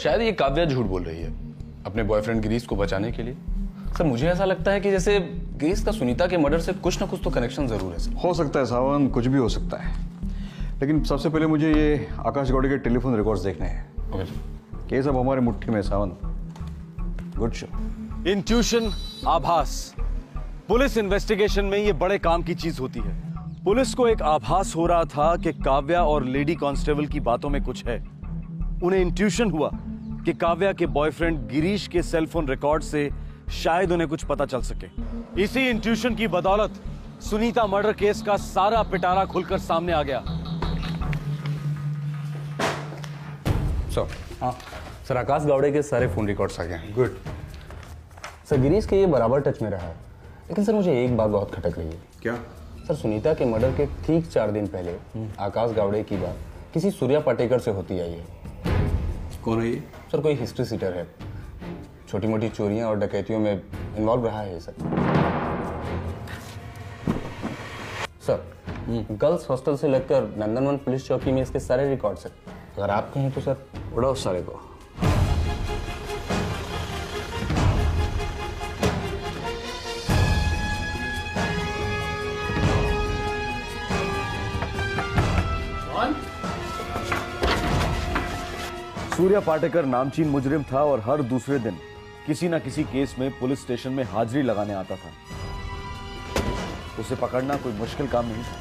शायद ये काव्या झूठ बोल रही है अपने बॉयफ्रेंड गिरीश को बचाने के लिए। सर मुझे ऐसा लगता है कि जैसे गिरीश का सुनीता के मर्डर से कुछ ना कुछ तो कनेक्शन जरूर है सर। हो सकता है सावन, कुछ भी हो सकता है, लेकिन सबसे पहले मुझे ये आकाश गौड़े के टेलीफोन रिकॉर्ड्स देखने हैं। ओके। केस अब हमारे मुट्ठी में सावन। Good show. इंट्यूशन, आभास। पुलिस इन्वेस्टिगेशन में ये बड़े काम की चीज होती है। पुलिस को एक आभास हो रहा था कि काव्या और लेडी कांस्टेबल की बातों में कुछ है। उन्हें इंट्यूशन हुआ कि काव्या के बॉयफ्रेंड गिरीश के सेलफोन रिकॉर्ड से शायद उन्हें कुछ पता चल सके। इसी इंट्यूशन की बदौलत सुनीता मर्डर केस का सारा पिटारा खुलकर सामने आ गया। हाँ सर, आकाश गावड़े के सारे फोन रिकॉर्ड्स आ गए हैं। Good sir. गिरीश के ये बराबर टच में रहा है, लेकिन सर मुझे एक बात बहुत खटक रही है। क्या? सर सुनीता के मर्डर के ठीक 4 दिन पहले आकाश गावड़े की बात किसी सूर्या पाटेकर से होती आई है। कौन है ये? सर कोई हिस्ट्री सीटर है, छोटी मोटी चोरियां और डकैतियों में इन्वॉल्व रहा है सर। सर गर्ल्स हॉस्टल से लेकर नंदनवन पुलिस चौकी में इसके सारे रिकॉर्ड्स हैं। अगर आप कहें तो सर उड़ाओ सारे को। सूर्या पाटेकर नामचीन मुजरिम था और हर दूसरे दिन किसी न किसी केस में पुलिस स्टेशन में हाजिरी लगाने आता था। उसे पकड़ना कोई मुश्किल काम नहीं था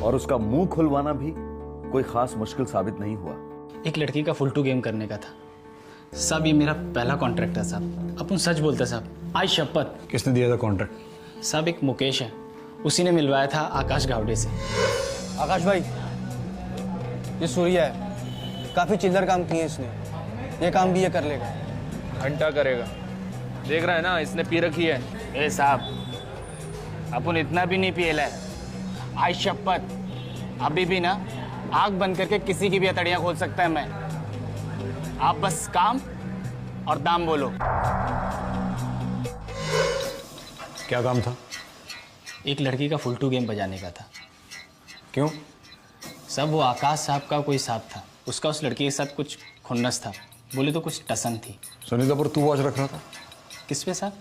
और उसका मुंह खुलवाना भी कोई खास मुश्किल साबित नहीं हुआ। एक लड़की का फुल टू गेम करने का था साहब। ये मेरा पहला कॉन्ट्रैक्ट है साहब। अपन सच बोलते साहब, आज शपथ। किसने दिया था कॉन्ट्रैक्ट? साहब एक मुकेश है, उसी ने मिलवाया था आकाश गावड़े से। आकाश भाई, ये सूर्या है, काफी चिल्लर काम किए इसने, ये काम भी ये कर लेगा। घंटा करेगा, देख रहा है ना, इसने पी रखी है। ए साहब, अपन इतना भी नहीं पिएला है। आज शपथ, अभी भी ना आग बंद करके किसी की भी हथेलियां खोल सकता है मैं। आप बस काम और दाम बोलो। क्या काम था? एक लड़की का फुल टू गेम बजाने का था। क्यों? सब वो आकाश साहब का कोई साहब था, उसका उस लड़की के साथ कुछ खुन्नस था, बोले तो कुछ टसन थी। सुनीता पर तू वॉच रख रहा था? किस पे साहब?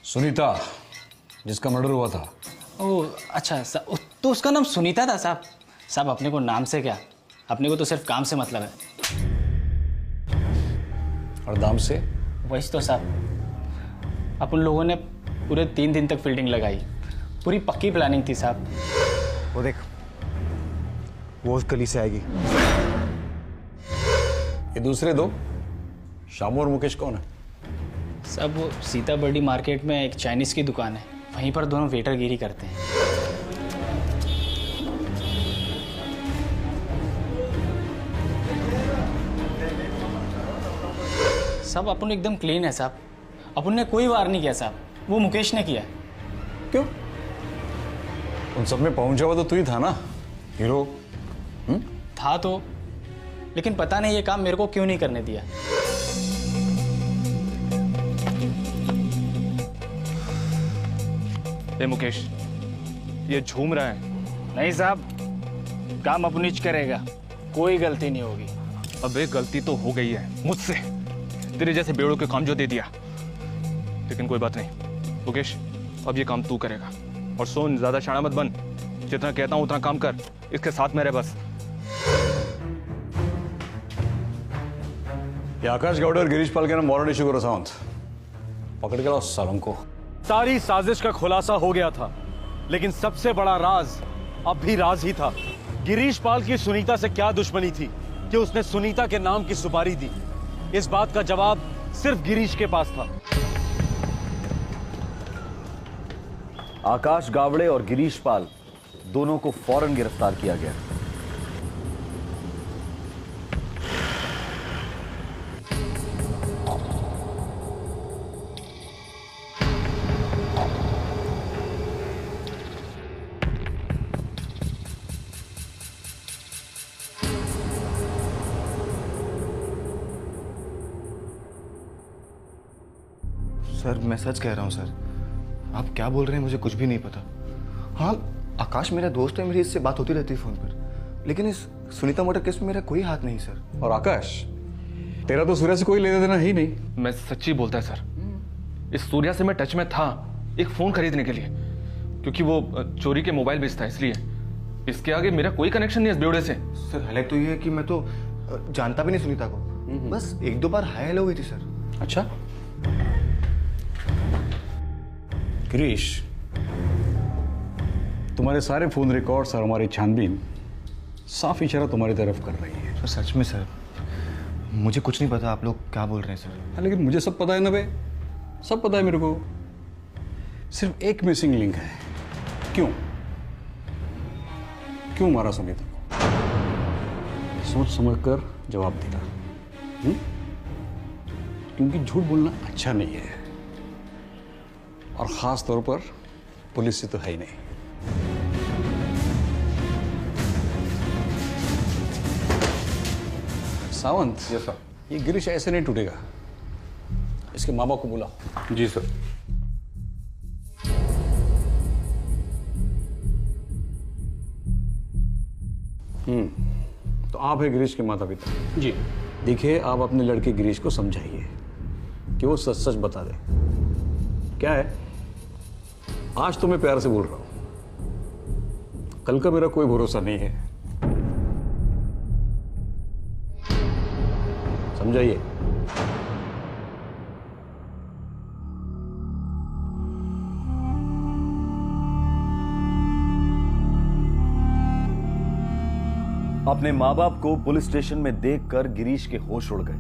सुनीता, जिसका मर्डर हुआ था। ओह अच्छा, तो उसका नाम सुनीता था साहब। साहब अपने को नाम से क्या, अपने को तो सिर्फ काम से मतलब है। और दाम से? वही तो साहब, अपन लोगों ने पूरे 3 दिन तक फील्डिंग लगाई, पूरी पक्की प्लानिंग थी साहब। वो देख, वो उस गली से आएगी। ये दूसरे दो, शामू और मुकेश कौन है? साहब वो सीताबर्डी मार्केट में एक चाइनीज की दुकान है, वहीं पर दोनों वेटरगिरी करते हैं। सब अपन एकदम क्लीन है साहब, अपन ने कोई वार नहीं किया साहब, वो मुकेश ने किया। क्यों? उन सब में पहुंचा हुआ तो तू ही था ना, हीरो। था तो, लेकिन पता नहीं ये काम मेरे को क्यों नहीं करने दिया। ए मुकेश, ये झूम रहा है। नहीं साहब, काम अपनीच करेगा, कोई गलती नहीं होगी। अबे गलती तो हो गई है मुझसे, तेरे जैसे बेड़ों के काम जो दे दिया। लेकिन कोई बात नहीं मुकेश, अब ये काम तू करेगा। और सुन, ज्यादा शाना मत बन, जितना कहता हूं उतना काम कर, इसके साथ मेरे बस। ये आकाश गौड़ और गिरीश पाल के नाम वारंट इशू करो सावंत, पकड़ के लाओ सालों को। सारी साजिश का खुलासा हो गया था, लेकिन सबसे बड़ा राज अब भी राज ही था। गिरीश पाल की सुनीता से क्या दुश्मनी थी कि उसने सुनीता के नाम की सुपारी दी? इस बात का जवाब सिर्फ गिरीश के पास था। आकाश गावड़े और गिरीश पाल दोनों को फौरन गिरफ्तार किया गया। सर मैं सच कह रहा हूँ सर, आप क्या बोल रहे हैं मुझे कुछ भी नहीं पता। हाँ आकाश मेरा दोस्त है, मेरी इससे बात होती रहती है फोन पर, लेकिन इस सुनीता मर्डर केस में मेरा कोई हाथ नहीं सर। और आकाश, तेरा तो सूर्या से कोई लेना देना ही नहीं। मैं सच्ची बोलता है सर, इस सूर्या से मैं टच में था एक फोन खरीदने के लिए, क्योंकि वो चोरी के मोबाइल बेचता है, इसलिए। इसके आगे मेरा कोई कनेक्शन नहीं है इस बेवड़े से। सर हालांकि तो ये है कि मैं तो जानता भी नहीं सुनीता को, बस एक दो बार हाय हेलो हुई थी सर। अच्छा गिरीश, तुम्हारे सारे फोन रिकॉर्ड्स और हमारी छानबीन साफ इशारा तुम्हारी तरफ कर रही है। सर सच में सर, मुझे कुछ नहीं पता आप लोग क्या बोल रहे हैं सर। हाँ, लेकिन मुझे सब पता है ना बे, सब पता है मेरे को। सिर्फ एक मिसिंग लिंक है। क्यों मारा सुनीता को? सोच समझ कर जवाब देना, क्योंकि झूठ बोलना अच्छा नहीं है, और खास तौर पर पुलिस से तो है ही नहीं। Sawant, yes sir. ये गिरीश ऐसे नहीं टूटेगा, इसके माँ बाप को बुलाओ। जी सर। तो आप है गिरीश के माता पिता? जी। देखिए, आप अपने लड़के गिरीश को समझाइए कि वो सच सच बता दे। क्या है, आज तो मैं प्यार से बोल रहा हूं, कल का मेरा कोई भरोसा नहीं है, समझाइए। अपने माँ बाप को पुलिस स्टेशन में देखकर गिरीश के होश उड़ गए।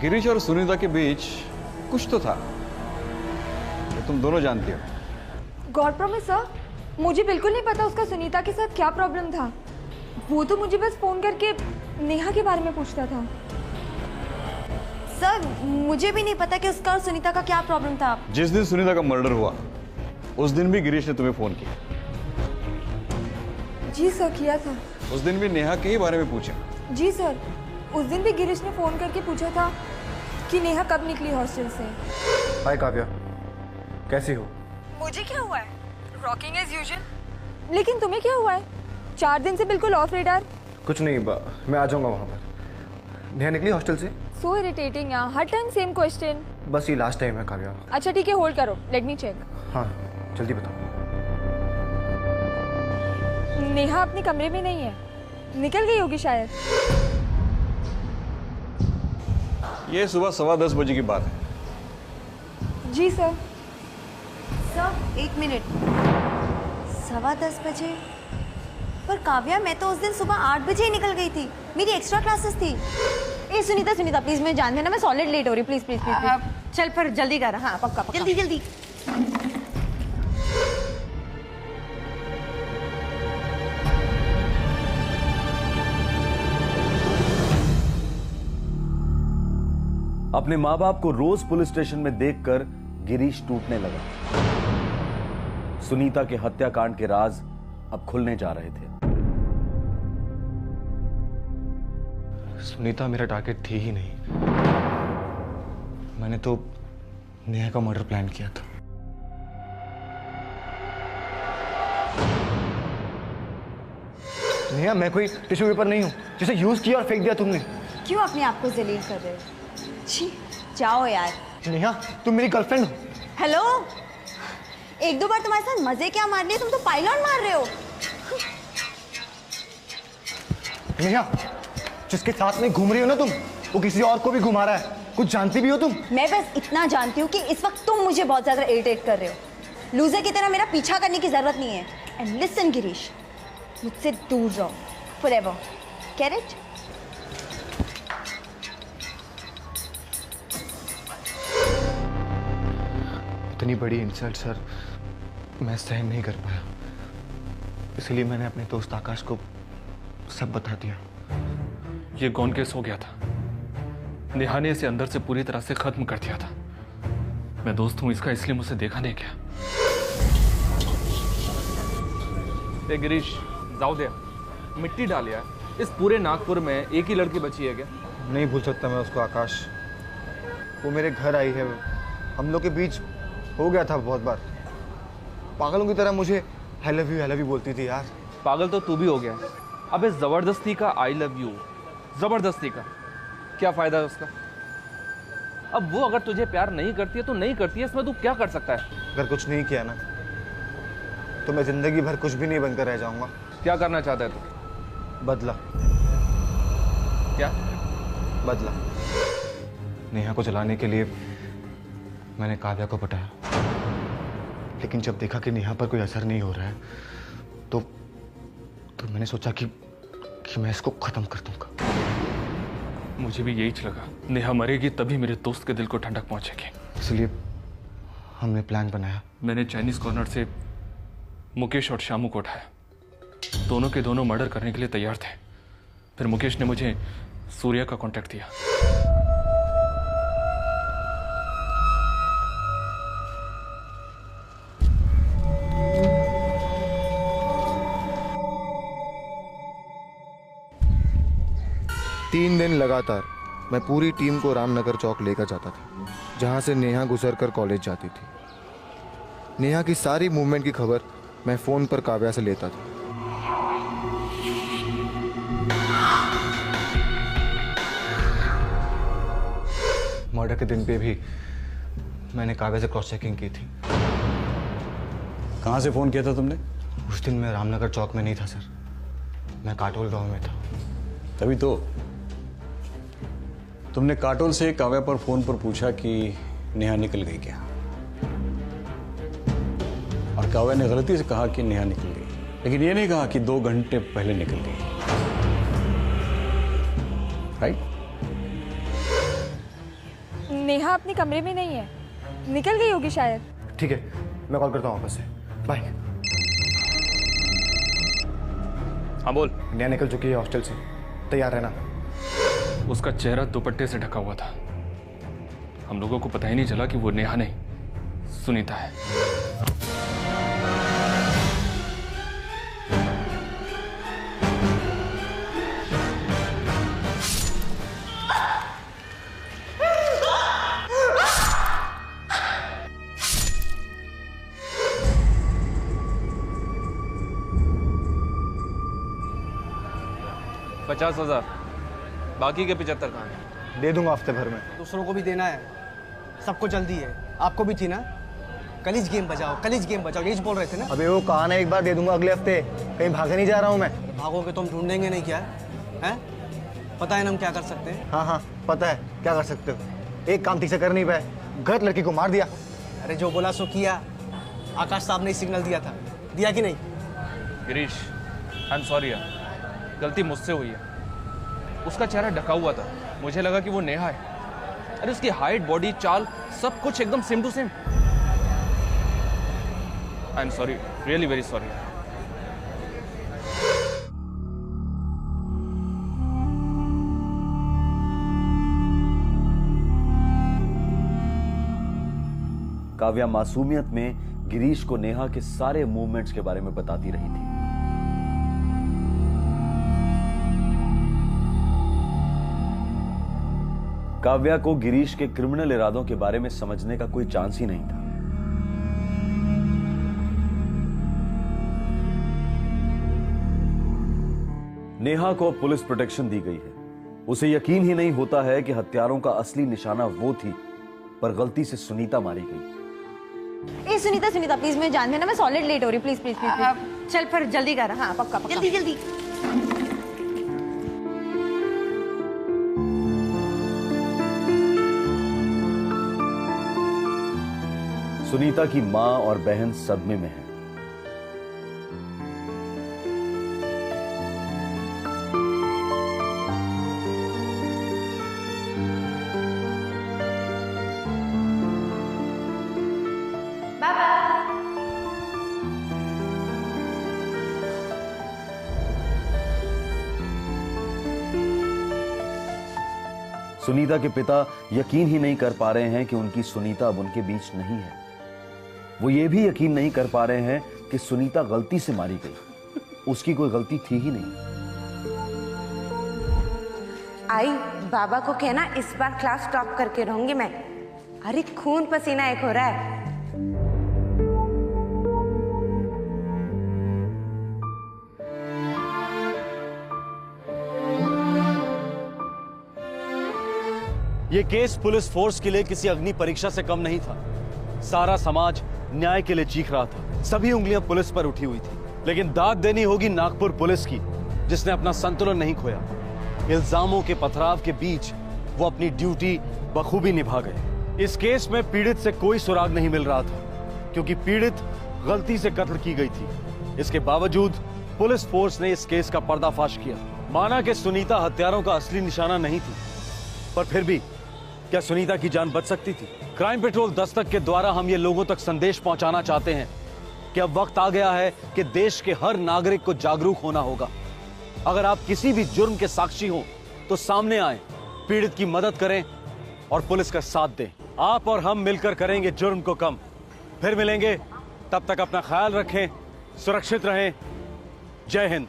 गिरीश और सुनीता के बीच कुछ तो था, तो तुम दोनों जानती हो। गॉड प्रॉमिस सर, मुझे बिल्कुल नहीं पता उसका सुनीता के साथ क्या प्रॉब्लम था। वो तो मुझे बस फोन करके नेहा के बारे में पूछता था। सर मुझे भी नहीं पता कि उसका और सुनीता का क्या प्रॉब्लम था। जिस दिन सुनीता का मर्डर हुआ उस दिन भी गिरीश ने तुम्हें फोन किया? जी सर किया था। उस दिन भी नेहा के ही बारे में पूछा? जी सर, उस दिन भी गिरीश ने फोन करके पूछा था कि नेहा कब निकली हॉस्टल से। हाय काव्या, कैसी हो? मुझे क्या हुआ है, रॉकिंग एज यूजुअल। लेकिन तुम्हें क्या हुआ है, 4 दिन से बिल्कुल ऑफ रेडार। कुछ नहीं, मैं आ जाऊंगा वहां पर। नेहा निकली हॉस्टल से? सो इरिटेटिंग यार, हर टाइम सेम क्वेश्चन। बस ये लास्ट टाइम है काव्या। अच्छा ठीक है, होल्ड करो, लेट मी चेक। हाँ जल्दी बताओ। नेहा अपने कमरे में नहीं है, निकल गई होगी शायद। ये सुबह 10:15 बजे की बात है। जी सर। सर 1 मिनट, 10:15 बजे? पर काव्या, मैं तो उस दिन सुबह 8 बजे ही निकल गई थी, मेरी एक्स्ट्रा क्लासेस थी। ए सुनीता प्लीज, मैं जान देना, मैं सॉलिड लेट हो रही, प्लीज प्लीज प्लीज। चल फिर जल्दी कर। हाँ पक्का पक्का। जल्दी जल्दी। अपने मां बाप को रोज पुलिस स्टेशन में देखकर गिरीश टूटने लगा। सुनीता के हत्याकांड के राज अब खुलने जा रहे थे। सुनीता मेरा टारगेट थी ही नहीं। मैंने तो नेहा का मर्डर प्लान किया था। नेहा, मैं कोई टिश्यू पेपर नहीं हूं जिसे यूज किया और फेंक दिया तुमने। क्यों अपने आप को जलील कर रहे हो? छी, जाओ यार। नेहा, तुम मेरी गर्लफ्रेंड हो। हेलो, एक दो बार तुम्हारे साथ मजे क्या मार लिए, तुम तो पायलट मार रहे हो। नेहा, जिसके साथ में घूम रही हो ना तुम, वो किसी और को भी घुमा रहा है। कुछ जानती भी हो तुम? मैं बस इतना जानती हूँ कि इस वक्त तुम मुझे बहुत ज्यादा इरिटेट कर रहे हो। लूजर की तरह मेरा पीछा करने की जरूरत नहीं है। एंड लिसन गिरीश, मुझसे दूर रहो forever. Get it? इतनी बड़ी इंसल्ट सर मैं सहन नहीं कर पाया, इसलिए मैंने अपने दोस्त आकाश को सब बता दिया। ये गौन केस हो गया था। नेहा ने इसे अंदर से पूरी तरह से खत्म कर दिया था। मैं दोस्त हूं इसका, इसलिए मुझसे देखा नहीं गया। गिरीश, जाओ दे, मिट्टी डाल यार। इस पूरे नागपुर में एक ही लड़की बची है क्या? नहीं भूल सकता मैं उसको आकाश। वो मेरे घर आई है, हम लोग के बीच हो गया था बहुत बार। पागलों की तरह मुझे आई लव यू बोलती थी यार। पागल तो तू भी हो गया। अब इस जबरदस्ती का आई लव यू, जबरदस्ती का क्या फायदा है उसका? अब वो अगर तुझे प्यार नहीं करती है तो नहीं करती है, इसमें तू क्या कर सकता है? अगर कुछ नहीं किया ना तो मैं जिंदगी भर कुछ भी नहीं बनकर रह जाऊंगा। क्या करना चाहता है तू? बदला। क्या बदला? नेहा को जलाने के लिए मैंने काव्या को पटाया, लेकिन जब देखा कि नेहा पर कोई असर नहीं हो रहा है तो मैंने सोचा कि मैं इसको खत्म कर दूंगा। मुझे भी यही लगा, नेहा मरेगी तभी मेरे दोस्त के दिल को ठंडक पहुंचेगी। इसलिए हमने प्लान बनाया। मैंने चाइनीज कॉर्नर से मुकेश और शामू को उठाया। दोनों के दोनों मर्डर करने के लिए तैयार थे। फिर मुकेश ने मुझे सूर्या का कांटेक्ट दिया। तीन दिन लगातार मैं पूरी टीम को रामनगर चौक लेकर जाता था, जहां से नेहा गुजरकर कॉलेज जाती थी। नेहा की सारी मूवमेंट की खबर मैं फोन पर काव्या से लेता था। मर्डर के दिन पे भी मैंने काव्या से क्रॉस चेकिंग की थी। कहाँ से फोन किया था तुमने? उस दिन मैं रामनगर चौक में नहीं था सर, मैं काटोल गांव में था। तभी तो तुमने काटोल से काव्या पर फोन पर पूछा कि नेहा निकल गई क्या, और काव्या ने गलती से कहा कि नेहा निकल गई, लेकिन ये नहीं कहा कि 2 घंटे पहले निकल गई। राइट? नेहा अपने कमरे में नहीं है, निकल गई होगी शायद। ठीक है, मैं कॉल करता हूँ वापस से। बाय। हाँ बोल। नेहा निकल चुकी है हॉस्टल से, तैयार रहना। उसका चेहरा दुपट्टे से ढका हुआ था। हम लोगों को पता ही नहीं चला कि वो नेहा नहीं, सुनीता है। $50,000, बाकी के 75 कहाँ हैं? दे दूंगा हफ्ते भर में। दूसरों को भी देना है, सबको जल्दी है। आपको भी थी ना? कलीज गेम बजाओ, कलीज गेम बजाओ, यही बोल रहे थे ना? अबे वो कहा ना, एक बार दे दूंगा, अगले हफ्ते। कहीं भागे नहीं जा रहा हूँ मैं। भागोगे तो हम ढूंढेंगे नहीं क्या है? पता है ना हम क्या कर सकते हैं? हाँ हाँ पता है क्या कर सकते हो। एक काम ठीक से कर नहीं पाए, गलत लड़की को मार दिया। अरे जो बोला सो किया। आकाश साहब ने सिग्नल दिया था, दिया कि नहीं? गिरीश, आई एम सॉरी यार, गलती मुझसे हुई है। उसका चेहरा ढका हुआ था, मुझे लगा कि वो नेहा है। अरे उसकी हाइट, बॉडी, चाल, सब कुछ एकदम same to same. I am sorry, really very sorry. Kavya मासूमियत में गिरीश को नेहा के सारे मूवमेंट्स के बारे में बताती रही थी। काव्या को गिरीश के क्रिमिनल इरादों के बारे में समझने का कोई चांस ही नहीं था। नेहा को अब पुलिस प्रोटेक्शन दी गई है। उसे यकीन ही नहीं होता है कि हत्यारों का असली निशाना वो थी, पर गलती से सुनीता मारी गई। ए सुनीता सुनीता प्लीज मुझे जान देना, मैं सॉलिड लेट हो रही, प्लीज प्लीज प्लीज। चल फिर जल्दी कर। हाँ पक्का पक्का जल्दी जल्दी। सुनीता की मां और बहन सदमे में है। सुनीता के पिता यकीन ही नहीं कर पा रहे हैं कि उनकी सुनीता अब उनके बीच नहीं है। वो ये भी यकीन नहीं कर पा रहे हैं कि सुनीता गलती से मारी गई, उसकी कोई गलती थी ही नहीं। आई बाबा को कहना इस बार क्लास टॉप करके रहूंगी मैं। अरे खून पसीना एक हो रहा है। ये केस पुलिस फोर्स के लिए किसी अग्नि परीक्षा से कम नहीं था। सारा समाज न्याय के लिए चीख रहा था, सभी उंगलियां पुलिस पर उठी हुई थी, लेकिन दाद देनी होगी नागपुर पुलिस की, जिसने अपना संतुलन नहीं खोया। इल्जामों के पथराव के बीच वो अपनी ड्यूटी बखूबी निभा गए। इस केस में पीड़ित से कोई सुराग नहीं मिल रहा था, क्योंकि पीड़ित गलती से कत्ल की गई थी। इसके बावजूद पुलिस फोर्स ने इस केस का पर्दाफाश किया। माना कि सुनीता हत्यारों का असली निशाना नहीं थी, पर फिर भी क्या सुनीता की जान बच सकती थी? क्राइम पेट्रोल दस्तक के द्वारा हम ये लोगों तक संदेश पहुंचाना चाहते हैं कि अब वक्त आ गया है कि देश के हर नागरिक को जागरूक होना होगा। अगर आप किसी भी जुर्म के साक्षी हो तो सामने आए, पीड़ित की मदद करें और पुलिस का साथ दें। आप और हम मिलकर करेंगे जुर्म को कम। फिर मिलेंगे, तब तक अपना ख्याल रखें, सुरक्षित रहें। जय Hind.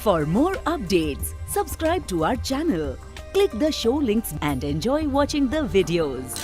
For more updates, subscribe to our channel, click the show links and enjoy watching the videos.